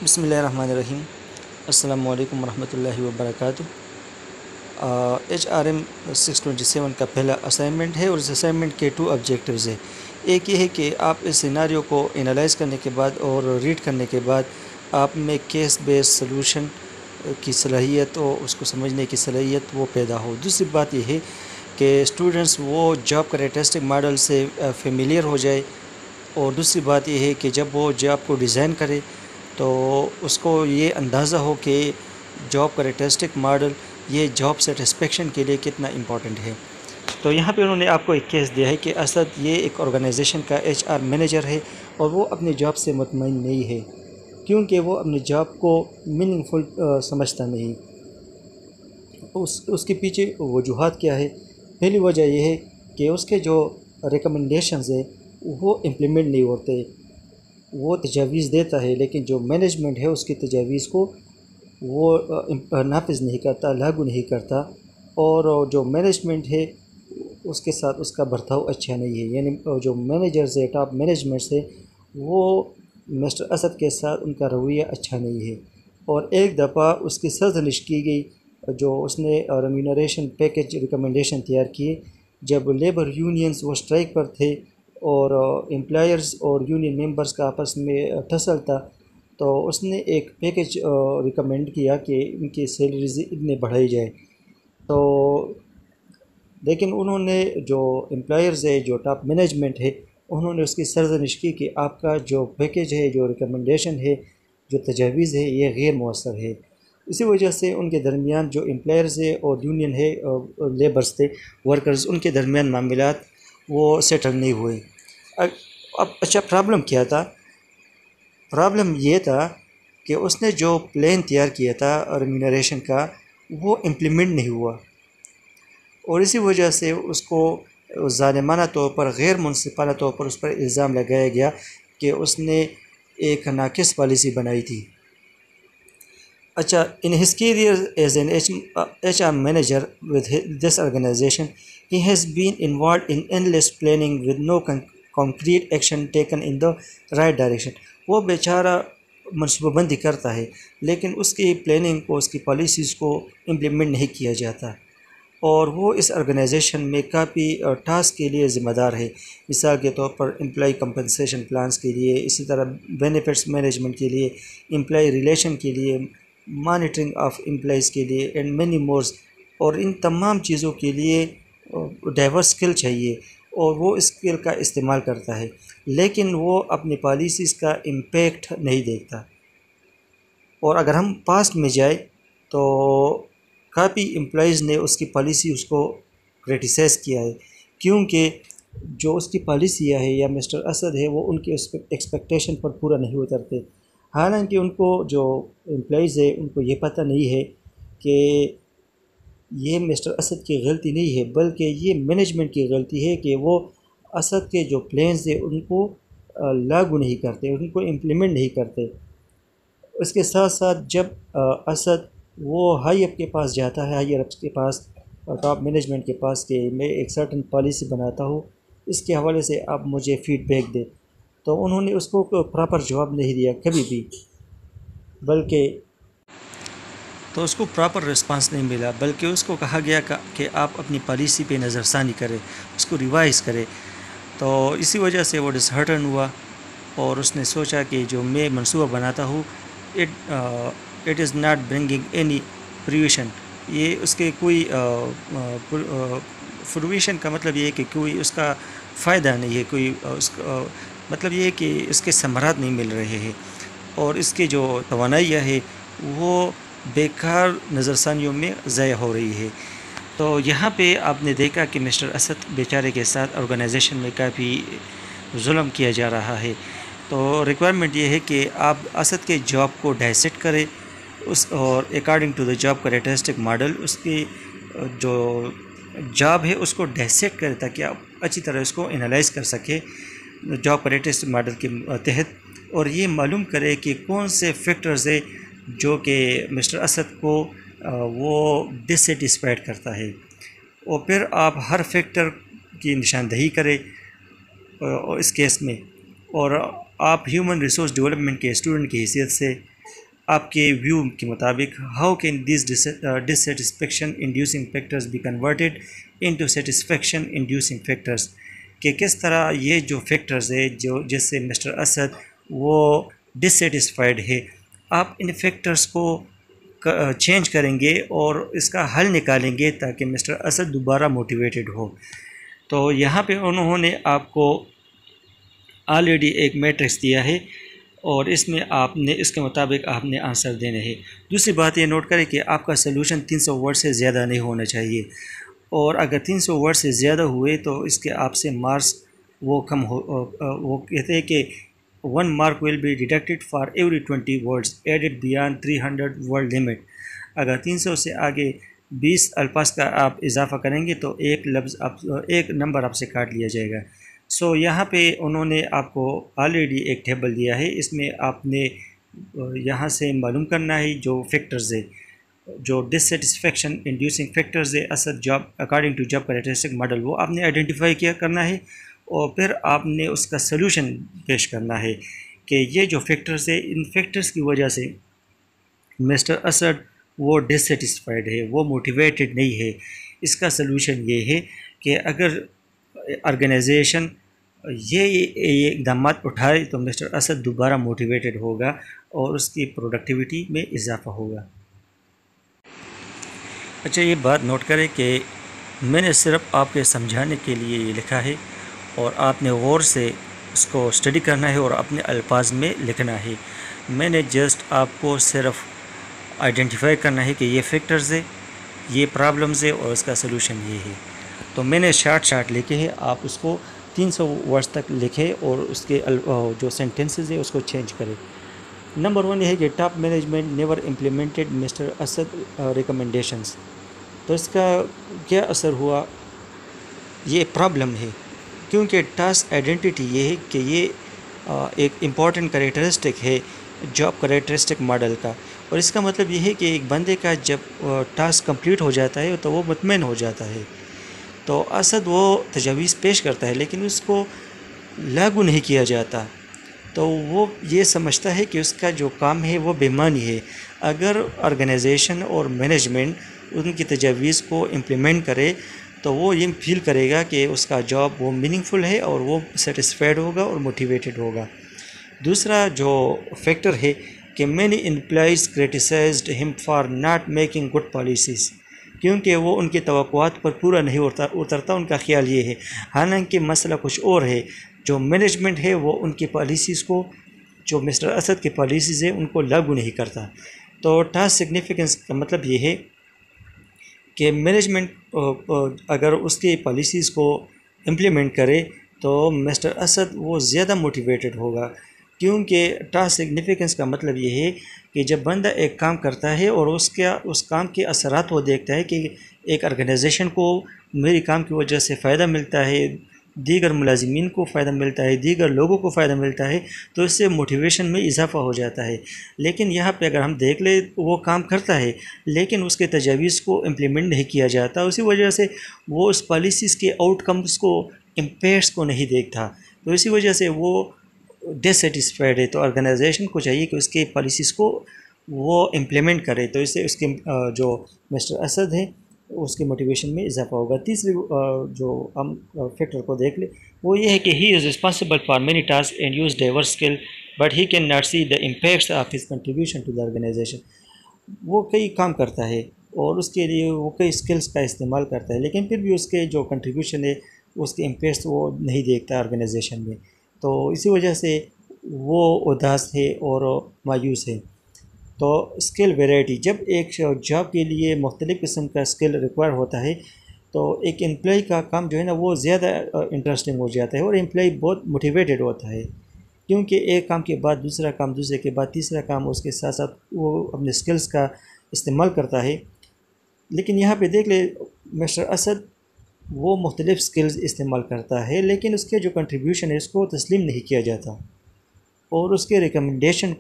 بسم اللہ الرحمن الرحیم۔ السلام علیکم ورحمۃ اللہ وبرکاتہ۔ HRM 627 کا پہلا اسائنمنٹ ہے اور اس اسائنمنٹ کے 2 آبجیکٹیوز ہیں۔ ایک یہ ہے کہ آپ اس سیناریو کو انالائز کرنے کے بعد اور ریڈ کرنے کے بعد آپ میں کیس بیس سلوشن کی صلاحیت اور اس کو سمجھنے کی صلاحیت وہ پیدا ہو۔ دوسری بات یہ ہے کہ اسٹوڈنٹس وہ جاب کریکٹرسٹک ماڈل سے فیملیئر ہو جائے، اور دوسری بات یہ ہے کہ جب وہ جاب کو ڈیزائن کرے تو اس کو یہ اندازہ ہو کہ جاب کریکٹرسٹک ماڈل یہ جاب سیٹسفیکشن کے لیے کتنا امپورٹنٹ ہے۔ تو یہاں پہ انہوں نے آپ کو ایک کیس دیا ہے کہ اسد یہ ایک آرگنائزیشن کا HR مینیجر ہے اور وہ اپنی جاب سے مطمئن نہیں ہے کیونکہ وہ اپنی جاب کو میننگ فل سمجھتا نہیں۔ اس کے پیچھے وجوہات کیا ہے؟ پہلی وجہ یہ ہے کہ اس کے جو ریکمنڈیشنز ہیں وہ امپلیمنٹ نہیں ہوتے۔ وہ تجاویز دیتا ہے لیکن جو مینجمنٹ ہے اس کی تجاویز کو وہ نافذ نہیں کرتا، لاگو نہیں کرتا، اور جو مینجمنٹ ہے اس کے ساتھ اس کا برتاؤ اچھا نہیں ہے۔ یعنی جو مینیجرز ہے، ٹاپ مینجمنٹس ہے، وہ مسٹر اسد کے ساتھ ان کا رویہ اچھا نہیں ہے۔ اور ایک دفعہ اس کی سرزنش کی گئی جو اس نے ریمونریشن پیکج ریکمنڈیشن تیار کیے جب لیبر یونینز وہ اسٹرائک پر تھے اور امپلائرز اور یونین ممبرز کا آپس میں ٹسل تھا، تو اس نے ایک پیکج ریکمینڈ کیا کہ ان کی سیلریز اتنے بڑھائی جائے۔ تو لیکن انہوں نے جو امپلائرز ہے، جو ٹاپ مینجمنٹ ہے، انہوں نے اس کی سرزنش کی کہ آپ کا جو پیکج ہے، جو ریکمنڈیشن ہے، جو تجاویز ہے، یہ غیر مؤثر ہے۔ اسی وجہ سے ان کے درمیان جو امپلائرز ہے اور یونین ہے، لیبرز تھے، ورکرز، ان کے درمیان معاملات وہ سیٹل نہیں ہوئے۔ اب اچھا پرابلم کیا تھا؟ پرابلم یہ تھا کہ اس نے جو پلان تیار کیا تھا ریمونریشن کا وہ امپلیمنٹ نہیں ہوا، اور اسی وجہ سے اس کو ظالمانہ طور پر، غیر منصفانہ طور پر اس پر الزام لگایا گیا کہ اس نے ایک ناقص پالیسی بنائی تھی۔ اچھا، in his career as an HR manager with this organization, he has been involved in endless planning with no concrete action taken in the right direction۔ وہ بیچارہ منصوبہ بندی کرتا ہے لیکن اس کی پلاننگ کو، اس کی پالیسیز کو امپلیمنٹ نہیں کیا جاتا، اور وہ اس آرگنائزیشن میں کافی ٹاسک کے لیے ذمہ دار ہے۔ مثال کے طور پر امپلائی کمپنسیشن پلانس کے لیے، اسی طرح بینیفٹس مینجمنٹ کے لیے، امپلائی ریلیشن کے لیے، مانیٹرنگ آف امپلائیز کے لیے، اینڈ مینی مورز۔ اور ان تمام چیزوں کے لیے ڈائیورس اسکل چاہیے، اور وہ اسکل کا استعمال کرتا ہے لیکن وہ اپنی پالیسیز کا امپیکٹ نہیں دیکھتا۔ اور اگر ہم پاسٹ میں جائیں تو کافی امپلائیز نے اس کی پالیسی اس کو کرٹیسائز کیا ہے کیونکہ جو اس کی پالیسیاں ہے یا مسٹر اسد ہے وہ ان کے ایکسپیکٹیشن پر پورا نہیں اترتے۔ حالانکہ ان کو جو امپلائیز ہے ان کو یہ پتہ نہیں ہے کہ یہ مسٹر اسد کی غلطی نہیں ہے بلکہ یہ مینجمنٹ کی غلطی ہے کہ وہ اسد کے جو پلانز ہیں ان کو لاگو نہیں کرتے، ان کو امپلیمنٹ نہیں کرتے۔ اس کے ساتھ ساتھ جب اسد وہ ہائی اپ کے پاس جاتا ہے، ہائر اپس کے پاس، ٹاپ مینجمنٹ کے پاس، کہ میں ایک سرٹن پالیسی بناتا ہوں، اس کے حوالے سے آپ مجھے فیڈ بیک دیں، تو انہوں نے اس کو پراپر جواب نہیں دیا کبھی بھی، بلکہ تو اس کو پراپر رسپانس نہیں ملا، بلکہ اس کو کہا گیا کہ آپ اپنی پالیسی پہ نظر ثانی کریں، اس کو ریوائز کریں۔ تو اسی وجہ سے وہ ڈسہارٹن ہوا اور اس نے سوچا کہ جو میں منصوبہ بناتا ہوں it is not bringing any fruition, یہ اس کے کوئی فرویشن کا مطلب یہ ہے کہ کوئی اس کا فائدہ نہیں ہے، کوئی اس کا مطلب یہ ہے کہ اس کے ثمرات نہیں مل رہے ہیں، اور اس کے جو توانائیاں ہے وہ بیکار نظر ثانیوں میں ضائع ہو رہی ہے۔ تو یہاں پہ آپ نے دیکھا کہ مسٹر اسد بیچارے کے ساتھ آرگنائزیشن میں کافی ظلم کیا جا رہا ہے۔ تو ریکوائرمنٹ یہ ہے کہ آپ اسد کے جاب کو ڈائسیکٹ کریں، اور according to the job characteristic model اس کی جو جاب ہے اس کو ڈائسیکٹ کریں تاکہ آپ اچھی طرح اس کو انالائز کر سکیں جاب کریکٹرسٹک ماڈل کے تحت، اور یہ معلوم کرے کہ کون سے فیکٹرز ہیں جو کہ مسٹر اسد کو وہ ڈسسیٹسفائیڈ کرتا ہے، اور پھر آپ ہر فیکٹر کی نشاندہی کریں اس کیس میں، اور آپ ہیومن ریسورس ڈیولپمنٹ کے اسٹوڈنٹ کی حیثیت سے آپ کے ویو کے مطابق how can these dissatisfaction inducing factors be converted into satisfaction inducing factors, کہ کس طرح یہ جو فیکٹرز ہے جو جس سے مسٹر اسد وہ ڈسسیٹسفائیڈ ہے، آپ ان فیکٹرز کو چینج کریں گے اور اس کا حل نکالیں گے تاکہ مسٹر اسد دوبارہ موٹیویٹڈ ہو۔ تو یہاں پہ انہوں نے آپ کو آلریڈی ایک میٹرکس دیا ہے اور اس میں آپ نے اس کے مطابق آپ نے آنسر دینے ہیں۔ دوسری بات یہ نوٹ کریں کہ آپ کا سلوشن 300 ورڈ سے زیادہ نہیں ہونا چاہیے، اور اگر 300 ورڈ سے زیادہ ہوئے تو اس کے آپ سے مارکس وہ کم ہو، وہ کہتے ہیں کہ 1 mark will be deducted for every 20 words added beyond 300 word limit۔ اگر 300 سے آگے 20 الفاظ کا آپ اضافہ کریں گے تو ایک نمبر آپ سے کاٹ لیا جائے گا۔ یہاں پہ انہوں نے آپ کو آلریڈی ایک ٹیبل دیا ہے، اس میں آپ نے یہاں سے معلوم کرنا ہے جو فیکٹرز ہے، جو ڈسسیٹسفیکشن انڈیوسنگ فیکٹرز ہے Asad job according to job characteristic model, وہ آپ نے آئیڈینٹیفائی کرنا ہے، اور پھر آپ نے اس کا سلوشن پیش کرنا ہے کہ یہ جو فیکٹرز ہے ان فیکٹرز کی وجہ سے مسٹر اسد وہ ڈسسیٹسفائیڈ ہے، وہ موٹیویٹڈ نہیں ہے۔ اس کا سلوشن یہ ہے کہ اگر آرگنائزیشن یہ اقدامات اٹھائے تو مسٹر اسد دوبارہ موٹیویٹڈ ہوگا اور اس کی پروڈکٹیوٹی میں اضافہ ہوگا۔ اچھا، یہ بات نوٹ کریں کہ میں نے صرف آپ کے سمجھانے کے لیے یہ لکھا ہے اور آپ نے غور سے اس کو اسٹڈی کرنا ہے اور اپنے الفاظ میں لکھنا ہے۔ میں نے جسٹ آپ کو صرف آئیڈینٹیفائی کرنا ہے کہ یہ فیکٹرز ہے، یہ پرابلمز ہے اور اس کا سلوشن یہ ہے۔ تو میں نے شارٹ لکھے ہیں، آپ اس کو 300 ورڈز تک لکھیں اور اس کے جو سینٹنسز ہے اس کو چینج کریں۔ نمبر 1 یہ ہے کہ top management never implemented mister Asad recommendations. تو اس کا کیا اثر ہوا؟ یہ پرابلم ہے، کیونکہ ٹاسک آئیڈینٹی یہ ہے کہ یہ ایک امپورٹنٹ کریکٹرسٹک ہے جاب کریکٹرسٹک ماڈل کا، اور اس کا مطلب یہ ہے کہ ایک بندے کا جب ٹاسک کمپلیٹ ہو جاتا ہے تو وہ مطمئن ہو جاتا ہے۔ تو اسد وہ تجاویز پیش کرتا ہے لیکن اس کو لاگو نہیں کیا جاتا، تو وہ یہ سمجھتا ہے کہ اس کا جو کام ہے وہ بے معنی ہے۔ اگر آرگنائزیشن اور مینجمنٹ ان کی تجاویز کو امپلیمنٹ کرے تو وہ یہ فیل کرے گا کہ اس کا جاب وہ میننگ فل ہے اور وہ سیٹسفائیڈ ہوگا اور موٹیویٹڈ ہوگا۔ دوسرا جو فیکٹر ہے کہ مینی امپلائیز کرٹیسائزڈ ہم for not making good policies, کیونکہ وہ ان کی توقعات پر پورا نہیں اترتا، ان کا خیال یہ ہے، حالانکہ مسئلہ کچھ اور ہے۔ جو مینجمنٹ ہے وہ ان کی پالیسیز کو، جو مسٹر اسد کی پالیسیز ہیں ان کو لاگو نہیں کرتا۔ تو ٹاسک سگنیفیکنس کا مطلب یہ ہے کہ مینجمنٹ اگر اس کی پالیسیز کو امپلیمنٹ کرے تو مسٹر اسد وہ زیادہ موٹیویٹڈ ہوگا، کیونکہ ٹاسک سگنیفیکنس کا مطلب یہ ہے کہ جب بندہ ایک کام کرتا ہے اور اس کام کے اثرات وہ دیکھتا ہے کہ ایک آرگنائزیشن کو میری کام کی وجہ سے فائدہ ملتا ہے، دیگر ملازمین کو فائدہ ملتا ہے، دیگر لوگوں کو فائدہ ملتا ہے، تو اس سے موٹیویشن میں اضافہ ہو جاتا ہے۔ لیکن یہاں پہ اگر ہم دیکھ لیں وہ کام کرتا ہے لیکن اس کے تجاویز کو امپلیمنٹ نہیں کیا جاتا، اسی وجہ سے وہ اس پالیسیز کے آؤٹ کمز کو، امپیکٹس کو نہیں دیکھتا، تو اسی وجہ سے وہ ڈسسیٹسفائیڈ ہے۔ تو آرگنائزیشن کو چاہیے کہ اس کے پالیسیز کو وہ امپلیمنٹ کرے، تو اس سے اس کے جو مسٹر اسد ہے اس کے موٹیویشن میں اضافہ ہوگا۔ تیسری جو ہم فیکٹر کو دیکھ لیں وہ یہ ہے کہ he is responsible for many task and uses diverse skill but he can not see the impacts of his contribution to the organization. وہ کئی کام کرتا ہے اور اس کے لیے وہ کئی اسکلس کا استعمال کرتا ہے، لیکن پھر بھی اس کے جو کنٹریبیوشن ہے اس کے امپیکٹس وہ نہیں دیکھتا آرگنائزیشن میں، تو اسی وجہ سے وہ اداس ہے اور مایوس ہے۔ تو اسکل ویرائٹی، جب ایک جاب کے لیے مختلف قسم کا اسکل ریکوائر ہوتا ہے تو ایک امپلائی کا کام جو ہے نا وہ زیادہ انٹرسٹنگ ہو جاتا ہے اور امپلائی بہت موٹیویٹڈ ہوتا ہے، کیونکہ ایک کام کے بعد دوسرا کام، دوسرے کے بعد تیسرا کام، اس کے ساتھ ساتھ وہ اپنے اسکلس کا استعمال کرتا ہے۔ لیکن یہاں پہ دیکھ لیں مسٹر اسد وہ مختلف اسکلز استعمال کرتا ہے لیکن اس کے جو کنٹریبیوشن ہے اس کو تسلیم نہیں کیا جاتا اور اس کے ریکمنڈیشن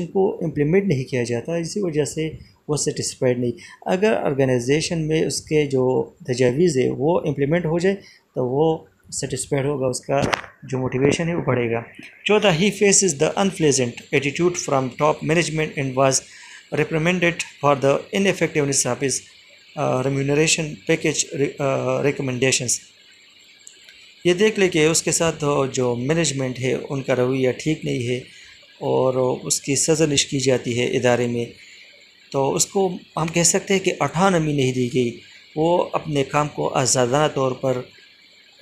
کو امپلیمنٹ نہیں کیا جاتا، اسی وجہ سے وہ سیٹسفائیڈ نہیں۔ اگر آرگنائزیشن میں اس کے جو تجاویز ہے وہ امپلیمنٹ ہو جائے تو وہ سیٹسفائڈ ہوگا، اس کا جو موٹیویشن ہے وہ بڑھے گا۔ چوتھا، he faces the unpleasant attitude from top management and was reprimanded for the ineffectiveness of his remuneration package recommendations۔ یہ دیکھ لے کہ اس کے ساتھ جو مینجمنٹ ہے ان کا رویہ ٹھیک نہیں ہے اور اس کی سرزنش کی جاتی ہے ادارے میں، تو اس کو ہم کہہ سکتے ہیں کہ اٹھانومی نہیں دی گئی، وہ اپنے کام کو آزادانہ طور پر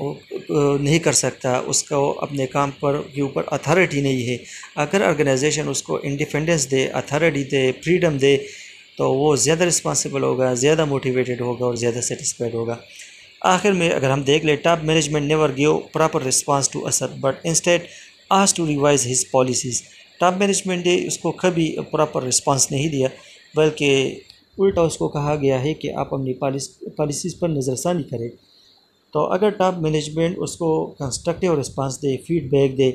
نہیں کر سکتا، اس کو اپنے کام پر کے اوپر اتھارٹی نہیں ہے۔ اگر آرگنائزیشن اس کو انڈیپینڈنس دے، اتھارٹی دے، فریڈم دے، تو وہ زیادہ رسپانسیبل ہوگا، زیادہ موٹیویٹڈ ہوگا اور زیادہ سیٹسفائڈ ہوگا۔ آخر میں اگر ہم دیکھ لیں، top management never gave proper response to Asad but instead as to revise his policies. Top management نے اس کو کبھی پراپر رسپانس نہیں دیا، بلکہ الٹا اس کو کہا گیا ہے کہ آپ اپنی پالیسیز پر نظر ثانی کریں۔ تو اگر ٹاپ مینجمنٹ اس کو کنسٹرکٹیو رسپانس دے، فیڈ بیک دے،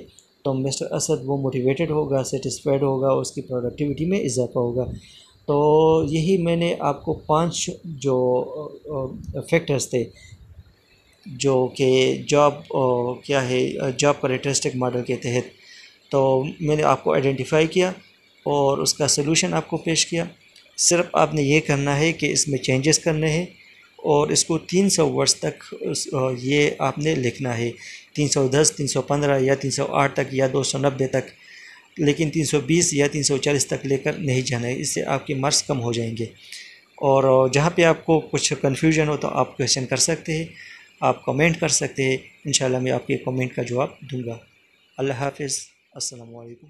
تو مسٹر اسد وہ موٹیویٹڈ ہوگا، سیٹسفائڈ ہوگا، اس کی پروڈکٹیوٹی میں اضافہ ہوگا۔ تو یہی میں نے آپ کو 5 جو فیکٹرز تھے جو کہ جاب کیا ہے، جاب کریکٹرسٹک ماڈل کے تحت، تو میں نے آپ کو آئیڈینٹیفائی کیا اور اس کا سلوشن آپ کو پیش کیا۔ صرف آپ نے یہ کرنا ہے کہ اس میں چینجز کرنے ہیں اور اس کو 300 ورڈز تک یہ آپ نے لکھنا ہے، 310، 315 یا 308 تک یا 290 تک، لیکن 320 یا 340 تک لے کر نہیں جانا ہے، اس سے آپ کے مارکس کم ہو جائیں گے۔ اور جہاں پہ آپ کو کچھ کنفیوژن ہو تو آپ کویشچن کر سکتے ہیں، آپ کمنٹ کر سکتے ہیں، انشاءاللہ میں آپ کے کمنٹ کا جواب دوں گا۔ اللہ حافظ، السلام علیکم۔